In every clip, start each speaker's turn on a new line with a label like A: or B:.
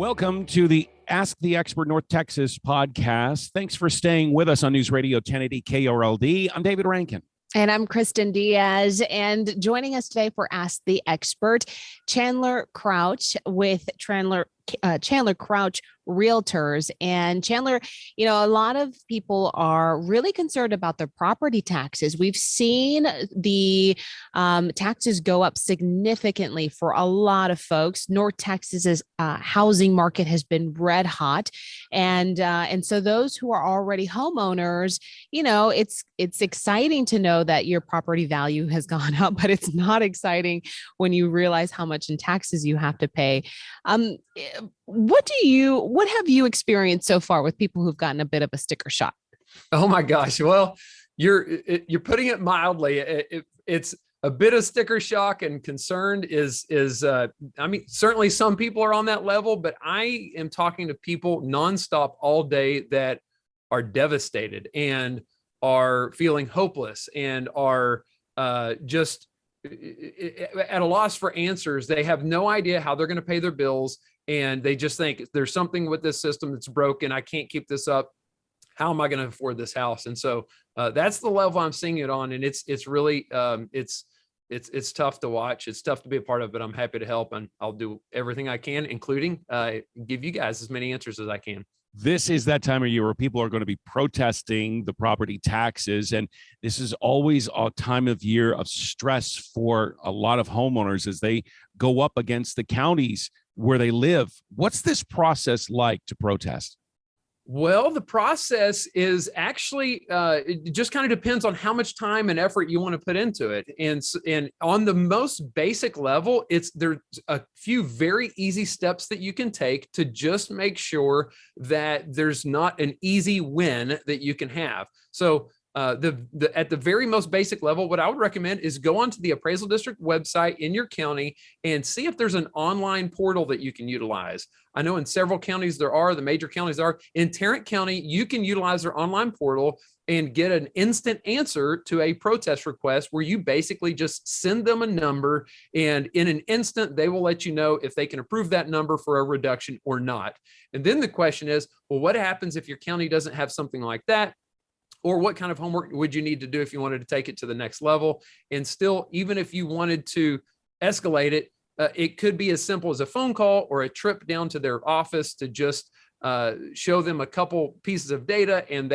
A: Welcome to the Ask the Expert North Texas podcast. Thanks for staying with us on News Radio 1080 KRLD. I'm David Rankin.
B: And I'm Kristin Diaz. And joining us today for Ask the Expert, Chandler Crouch with Chandler Crouch Realtors. And Chandler, a lot of people are really concerned about their property taxes. We've seen the taxes go up significantly for a lot of folks. North Texas's housing market has been red hot. And so those who are already homeowners, it's exciting to know that your property value has gone up, but it's not exciting when you realize how much in taxes you have to pay. What have you experienced so far with people who've gotten a bit of a sticker shock?
C: Oh my gosh. Well, you're putting it mildly. It's a bit of sticker shock, and concerned is certainly some people are on that level, but I am talking to people nonstop all day that are devastated and are feeling hopeless and are just at a loss for answers. They have no idea how they're going to pay their bills. And they just think there's something with this system that's broken. I can't keep this up. How am I going to afford this house? And so that's the level I'm seeing it on. And it's really, it's tough to watch. It's tough to be a part of, but I'm happy to help. And I'll do everything I can, including give you guys as many answers as I can.
A: This is that time of year where people are going to be protesting the property taxes. And this is always a time of year of stress for a lot of homeowners as they go up against the counties where they live. What's this process like to protest?
C: Well, the process is actually, it just kind of depends on how much time and effort you want to put into it. And on the most basic level, there's a few very easy steps that you can take to just make sure that there's not an easy win that you can have. So at the very most basic level, what I would recommend is go onto the appraisal district website in your county and see if there's an online portal that you can utilize. I know in several counties the major counties are. In Tarrant County, you can utilize their online portal and get an instant answer to a protest request where you basically just send them a number, and in an instant, they will let you know if they can approve that number for a reduction or not. And then the question is, well, what happens if your county doesn't have something like that? Or what kind of homework would you need to do if you wanted to take it to the next level? And still, even if you wanted to escalate it, it could be as simple as a phone call or a trip down to their office to just show them a couple pieces of data. And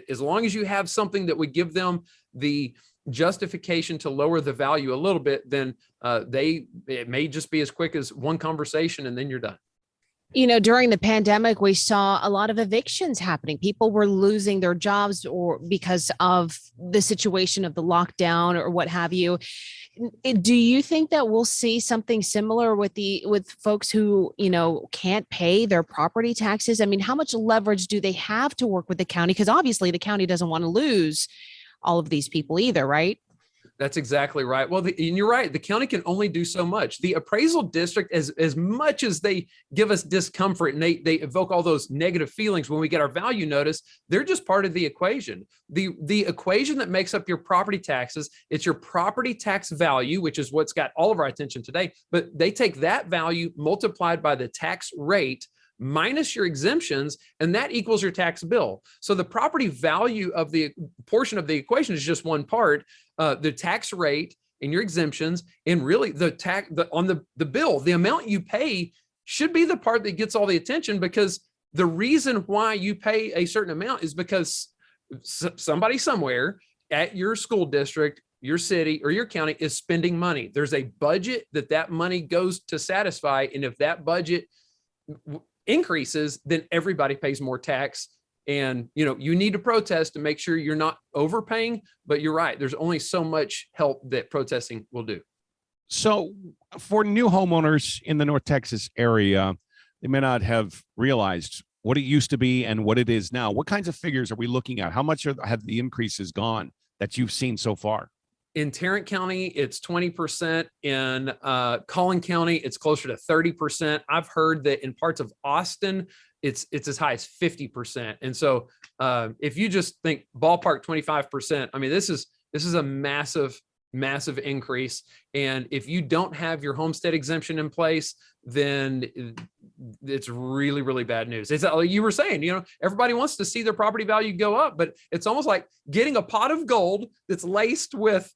C: as long as you have something that would give them the justification to lower the value a little bit, then it may just be as quick as one conversation and then you're done.
B: During the pandemic, we saw a lot of evictions happening. People were losing their jobs or because of the situation of the lockdown or what have you. Do you think that we'll see something similar with folks who, can't pay their property taxes? I mean, how much leverage do they have to work with the county? Because obviously the county doesn't want to lose all of these people either, right?
C: That's exactly right. Well, and you're right. The county can only do so much. The appraisal district, as much as they give us discomfort and they evoke all those negative feelings when we get our value notice, they're just part of the equation. The equation that makes up your property taxes, it's your property tax value, which is what's got all of our attention today. But they take that value multiplied by the tax rate minus your exemptions, and that equals your tax bill. So the property value of the portion of the equation is just one part, the tax rate and your exemptions, and really on the bill, the amount you pay should be the part that gets all the attention, because the reason why you pay a certain amount is because somebody somewhere at your school district, your city, or your county is spending money. There's a budget that money goes to satisfy, and if that budget increases, then everybody pays more tax. And you need to protest to make sure you're not overpaying. But you're right, there's only so much help that protesting will do.
A: So for new homeowners in the North Texas area, they may not have realized what it used to be and what it is now. What kinds of figures are we looking at? How much have the increases gone that you've seen so far?
C: In Tarrant County, it's 20%. In Collin County, it's closer to 30%. I've heard that in parts of Austin, it's as high as 50%. And so if you just think ballpark 25%, I mean, this is a massive increase. And if you don't have your homestead exemption in place, then it's really, really bad news. It's like you were saying, everybody wants to see their property value go up, but it's almost like getting a pot of gold that's laced with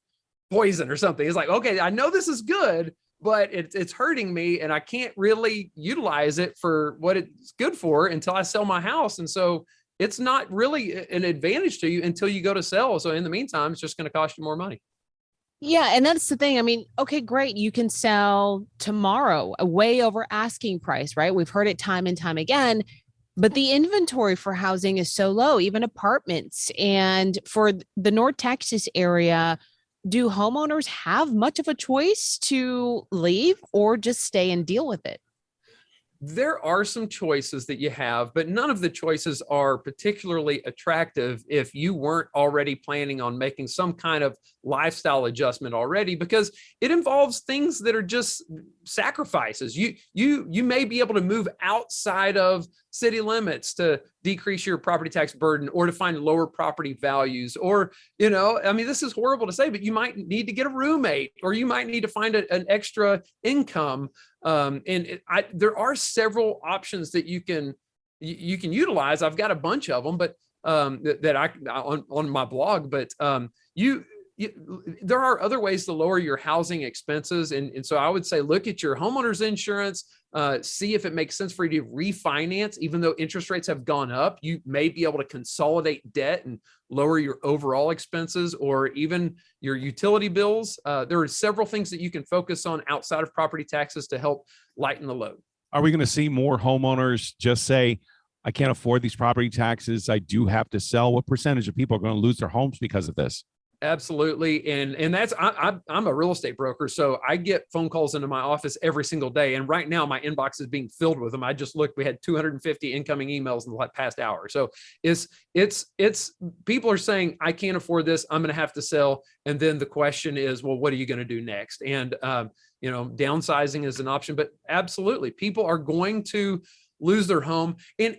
C: poison or something. It's like, okay, I know this is good, but it's hurting me and I can't really utilize it for what it's good for until I sell my house. And so it's not really an advantage to you until you go to sell. So in the meantime, it's just going to cost you more money.
B: Yeah. And that's the thing. I mean, okay, great. You can sell tomorrow way over asking price, right? We've heard it time and time again, but the inventory for housing is so low, even apartments. And for the North Texas area, do homeowners have much of a choice to leave or just stay and deal with it?
C: There are some choices that you have, but none of the choices are particularly attractive if you weren't already planning on making some kind of lifestyle adjustment already, because it involves things that are just sacrifices. You may be able to move outside of city limits to decrease your property tax burden or to find lower property values, or, I mean, this is horrible to say, but you might need to get a roommate, or you might need to find an extra income. There are several options that you can utilize. I've got a bunch of them, but that I on my blog. But there are other ways to lower your housing expenses, and so I would say look at your homeowner's insurance. See if it makes sense for you to refinance, even though interest rates have gone up. You may be able to consolidate debt and lower your overall expenses, or even your utility bills. There are several things that you can focus on outside of property taxes to help lighten the load.
A: Are we going to see more homeowners just say, I can't afford these property taxes, I do have to sell? What percentage of people are going to lose their homes because of this?
C: Absolutely. And that's, I'm a real estate broker. So I get phone calls into my office every single day. And right now my inbox is being filled with them. I just looked, we had 250 incoming emails in the past hour. So it's people are saying, I can't afford this, I'm going to have to sell. And then the question is, well, what are you going to do next? And, downsizing is an option, but absolutely people are going to lose their home. And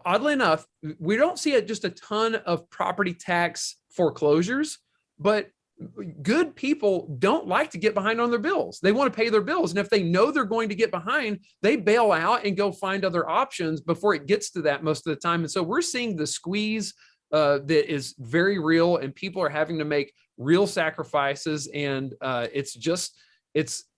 C: oddly enough, we don't see just a ton of property tax foreclosures, but good people don't like to get behind on their bills. They want to pay their bills. And if they know they're going to get behind, they bail out and go find other options before it gets to that most of the time. And so we're seeing the squeeze that is very real, and people are having to make real sacrifices. And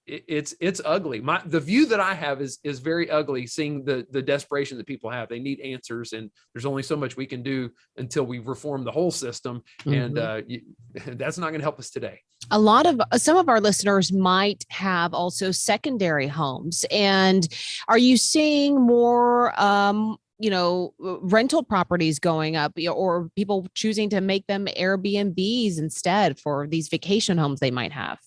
C: it's ugly. The view that I have is very ugly, seeing the desperation that people have. They need answers, and there's only so much we can do until we reform the whole system. Mm-hmm. And that's not going to help us today.
B: Some of our listeners might have also secondary homes. And are you seeing more, rental properties going up, or people choosing to make them Airbnbs instead for these vacation homes they might have?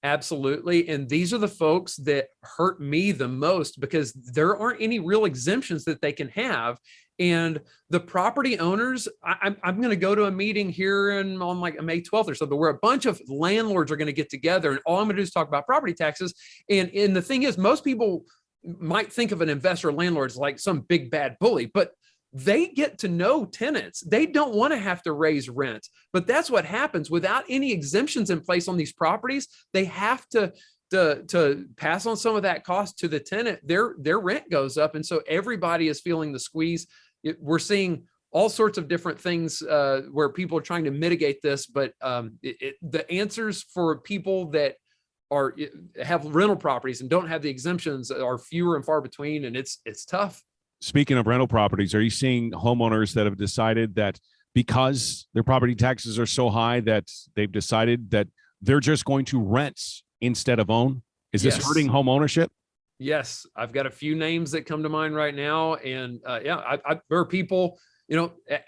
C: Absolutely. And these are the folks that hurt me the most, because there aren't any real exemptions that they can have. And the property owners, I'm going to go to a meeting here on like May 12th or something, where a bunch of landlords are going to get together, and all I'm going to do is talk about property taxes. And the thing is, most people might think of an investor landlord as like some big bad bully, but they get to know tenants. They don't want to have to raise rent, but that's what happens without any exemptions in place on these properties. They have to pass on some of that cost to the tenant. Their rent goes up. And so everybody is feeling the squeeze. We're seeing all sorts of different things where people are trying to mitigate this, but the answers for people that have rental properties and don't have the exemptions are fewer and far between, and it's tough.
A: Speaking of rental properties, are you seeing homeowners that have decided that because their property taxes are so high that they've decided that they're just going to rent instead of own? Is this hurting home ownership?
C: Yes. I've got a few names that come to mind right now. And there are people,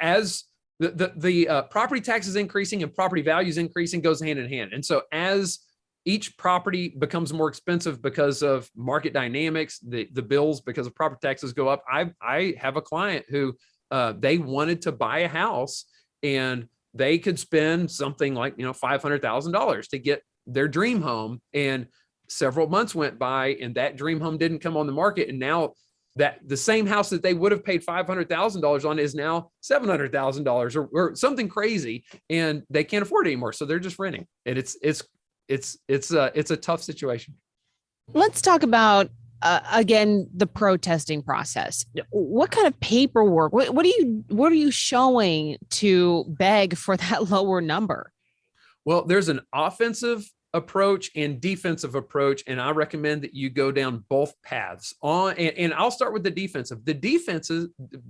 C: as the property taxes increasing and property values increasing goes hand in hand. And so as each property becomes more expensive because of market dynamics, the bills because of property taxes go up. I have a client who they wanted to buy a house, and they could spend something like $500,000 to get their dream home. And several months went by, and that dream home didn't come on the market. And now that the same house that they would have paid $500,000 on is now $700,000 or something crazy, and they can't afford it anymore. So they're just renting, and it's a tough situation.
B: Let's talk about again, the protesting process. What kind of paperwork? What are you showing to beg for that lower number?
C: Well, there's an offensive approach and defensive approach, and I recommend that you go down both paths. And I'll start with the defensive. The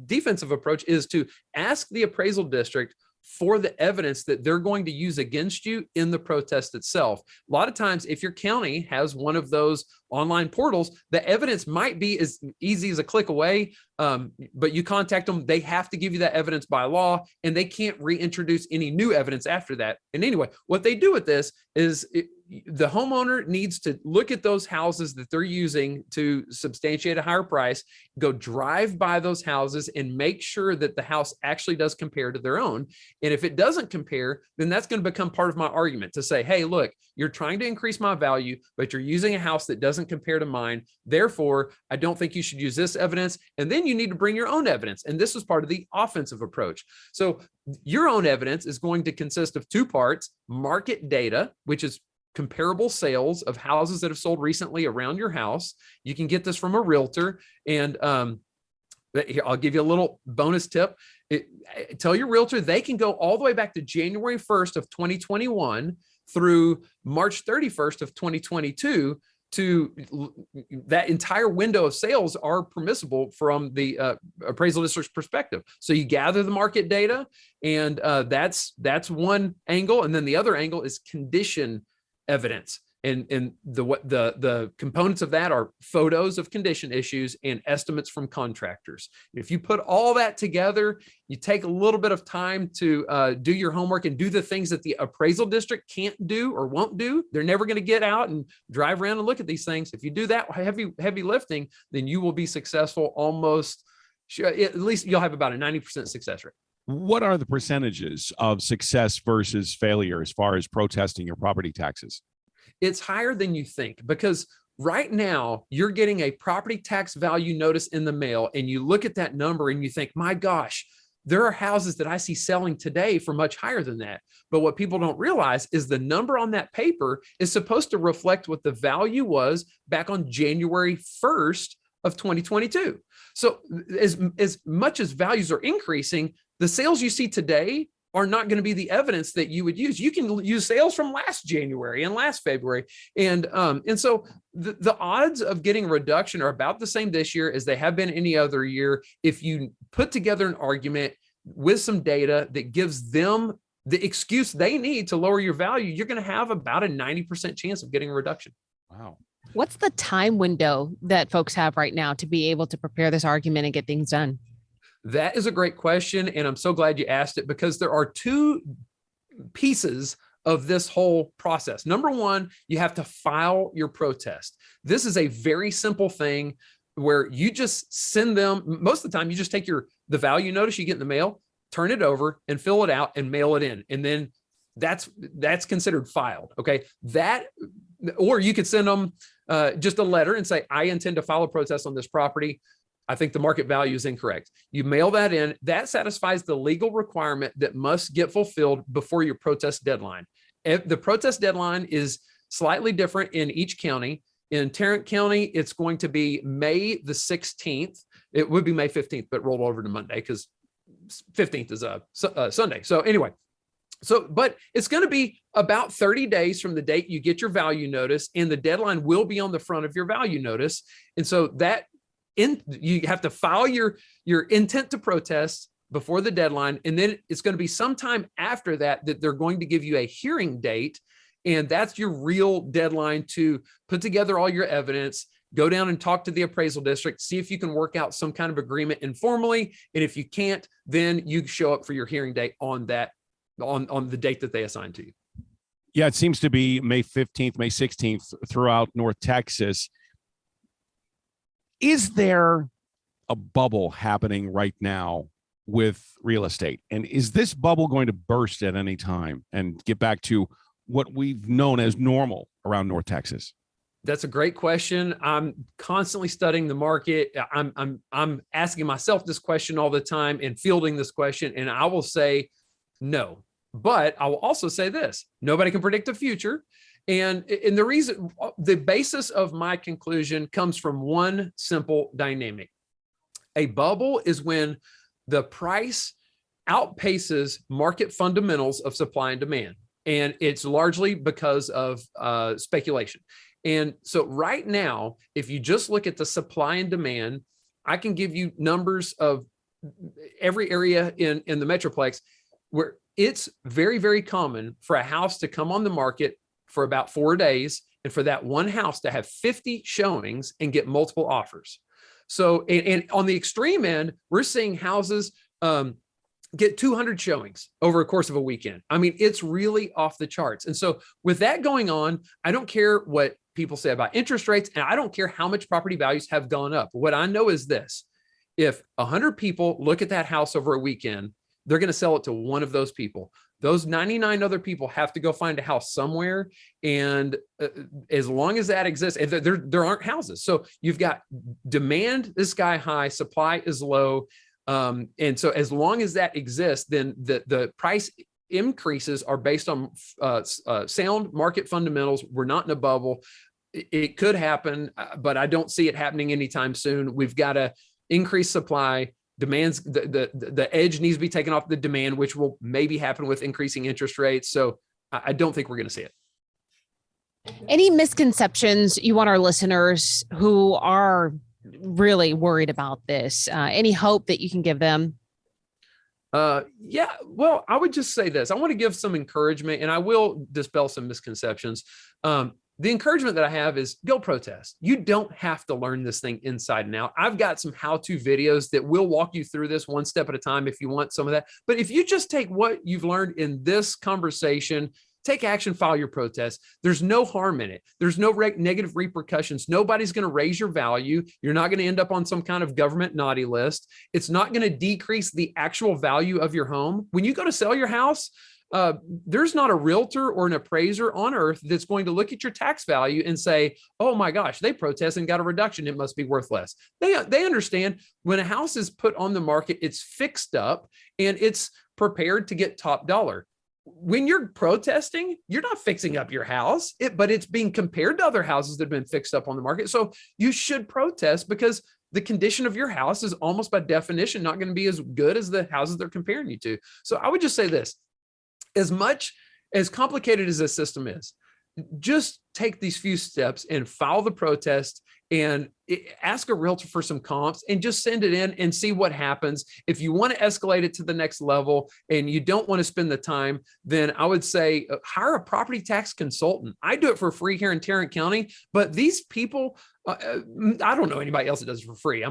C: defensive approach is to ask the appraisal district for the evidence that they're going to use against you in the protest itself. A lot of times, if your county has one of those online portals, the evidence might be as easy as a click away, but you contact them, they have to give you that evidence by law, and they can't reintroduce any new evidence after that. And anyway, what they do with this is the homeowner needs to look at those houses that they're using to substantiate a higher price, go drive by those houses and make sure that the house actually does compare to their own. And if it doesn't compare, then that's going to become part of my argument to say, hey, look, you're trying to increase my value, but you're using a house that doesn't compare to mine. Therefore, I don't think you should use this evidence. And then you need to bring your own evidence. And this is part of the offensive approach. So your own evidence is going to consist of two parts: market data, which is comparable sales of houses that have sold recently around your house. You can get this from a realtor. And here, I'll give you a little bonus tip. Tell your realtor they can go all the way back to January 1st of 2021 through March 31st of 2022 to that entire window of sales are permissible from the appraisal district's perspective. So you gather the market data, and that's one angle. And then the other angle is condition evidence. And the components of that are photos of condition issues and estimates from contractors. If you put all that together, you take a little bit of time to do your homework and do the things that the appraisal district can't do or won't do. They're never going to get out and drive around and look at these things. If you do that heavy lifting, then you will be successful almost. At least you'll have about a 90% success rate.
A: What are the percentages of success versus failure as far as protesting your property taxes?
C: It's higher than you think, because right now you're getting a property tax value notice in the mail, and you look at that number and you think, my gosh, there are houses that I see selling today for much higher than that. But what people don't realize is the number on that paper is supposed to reflect what the value was back on January 1st of 2022. So as much as values are increasing, the sales you see today are not going to be the evidence that you would use. You can use sales from last January and last February. And so the odds of getting a reduction are about the same this year as they have been any other year. If you put together an argument with some data that gives them the excuse they need to lower your value, you're going to have about a 90% chance of getting a reduction.
A: Wow.
B: What's the time window that folks have right now to be able to prepare this argument and get things done?
C: That is a great question, and I'm so glad you asked it, because there are two pieces of this whole process. Number one, you have to file your protest. This is a very simple thing where you just send them, most of the time, you just take the value notice you get in the mail, turn it over and fill it out and mail it in. And then that's considered filed. Okay. Or you could send them just a letter and say, I intend to file a protest on this property. I think the market value is incorrect. You mail that in. That satisfies the legal requirement that must get fulfilled before your protest deadline. The protest deadline is slightly different in each county. In Tarrant County, it's going to be May the 16th. It would be May 15th, but rolled over to Monday because 15th is a Sunday. So anyway, but it's going to be about 30 days from the date you get your value notice, and the deadline will be on the front of your value notice. And so you have to file your intent to protest before the deadline. And then it's going to be sometime after that they're going to give you a hearing date. And that's your real deadline to put together all your evidence, go down and talk to the appraisal district, see if you can work out some kind of agreement informally. And if you can't, then you show up for your hearing date on the date that they assign to you.
A: Yeah, it seems to be May 15th, May 16th throughout North Texas. Is there a bubble happening right now with real estate? And is this bubble going to burst at any time and get back to what we've known as normal around North Texas?
C: That's a great question. I'm constantly studying the market. I'm asking myself this question all the time and fielding this question. And I will say no. But I will also say this: nobody can predict the future. And the reason, the basis of my conclusion comes from one simple dynamic. A bubble is when the price outpaces market fundamentals of supply and demand. And it's largely because of speculation. And so right now, if you just look at the supply and demand, I can give you numbers of every area in the Metroplex where it's very, very common for a house to come on the market for about 4 days, and for that one house to have 50 showings and get multiple offers. So, and on the extreme end, we're seeing houses get 200 showings over a course of a weekend. I mean, it's really off the charts. And so with that going on, I don't care what people say about interest rates, and I don't care how much property values have gone up. What I know is this: if 100 people look at that house over a weekend, they're going to sell it to one of those people. Those 99 other people have to go find a house somewhere. And as long as that exists, and there aren't houses. So you've got demand is sky high, supply is low. And so as long as that exists, then the price increases are based on sound market fundamentals. We're not in a bubble. It could happen, but I don't see it happening anytime soon. We've got to increase supply. Demands, the edge needs to be taken off the demand, which will maybe happen with increasing interest rates. So I don't think we're going to see it.
B: Any misconceptions you want our listeners who are really worried about this? Any hope that you can give them?
C: Yeah, well, I would just say this. I want to give some encouragement, and I will dispel some misconceptions. The encouragement that I have is go protest. You don't have to learn this thing inside and out. I've got some how-to videos that will walk you through this one step at a time if you want some of that. But if you just take what you've learned in this conversation, take action, file your protest. There's no harm in it. There's no negative repercussions. Nobody's going to raise your value. You're not going to end up on some kind of government naughty list. It's not going to decrease the actual value of your home. When you go to sell your house, there's not a realtor or an appraiser on earth that's going to look at your tax value and say, oh my gosh, they protested and got a reduction, it must be worth less. They understand when a house is put on the market, it's fixed up and it's prepared to get top dollar. When you're protesting, you're not fixing up your house, but it's being compared to other houses that have been fixed up on the market. So you should protest because the condition of your house is almost by definition not going to be as good as the houses they're comparing you to. So I would just say this: as much as complicated as this system is, just take these few steps and file the protest and ask a realtor for some comps and just send it in and see what happens. If you want to escalate it to the next level and you don't want to spend the time, then I would say hire a property tax consultant. I do it for free here in Tarrant County, but these people, I don't know anybody else that does it for free.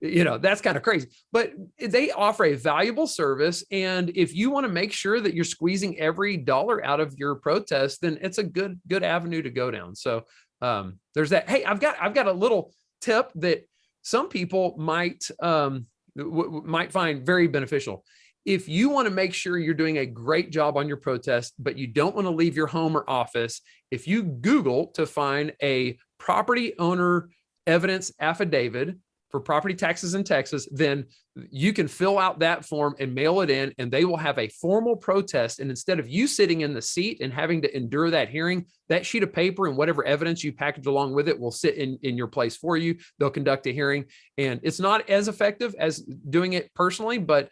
C: That's kind of crazy, but they offer a valuable service. And if you want to make sure that you're squeezing every dollar out of your protest, then it's a good avenue to go down. So there's that. Hey, I've got a little tip that some people might find very beneficial. If you want to make sure you're doing a great job on your protest, but you don't want to leave your home or office, if you Google to find a property owner evidence affidavit for property taxes in Texas, then you can fill out that form and mail it in, and they will have a formal protest. And instead of you sitting in the seat and having to endure that hearing, that sheet of paper and whatever evidence you package along with it will sit in your place for you. They'll conduct a hearing, and it's not as effective as doing it personally, but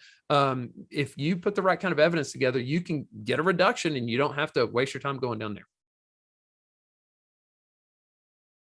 C: if you put the right kind of evidence together, you can get a reduction and you don't have to waste your time going down there.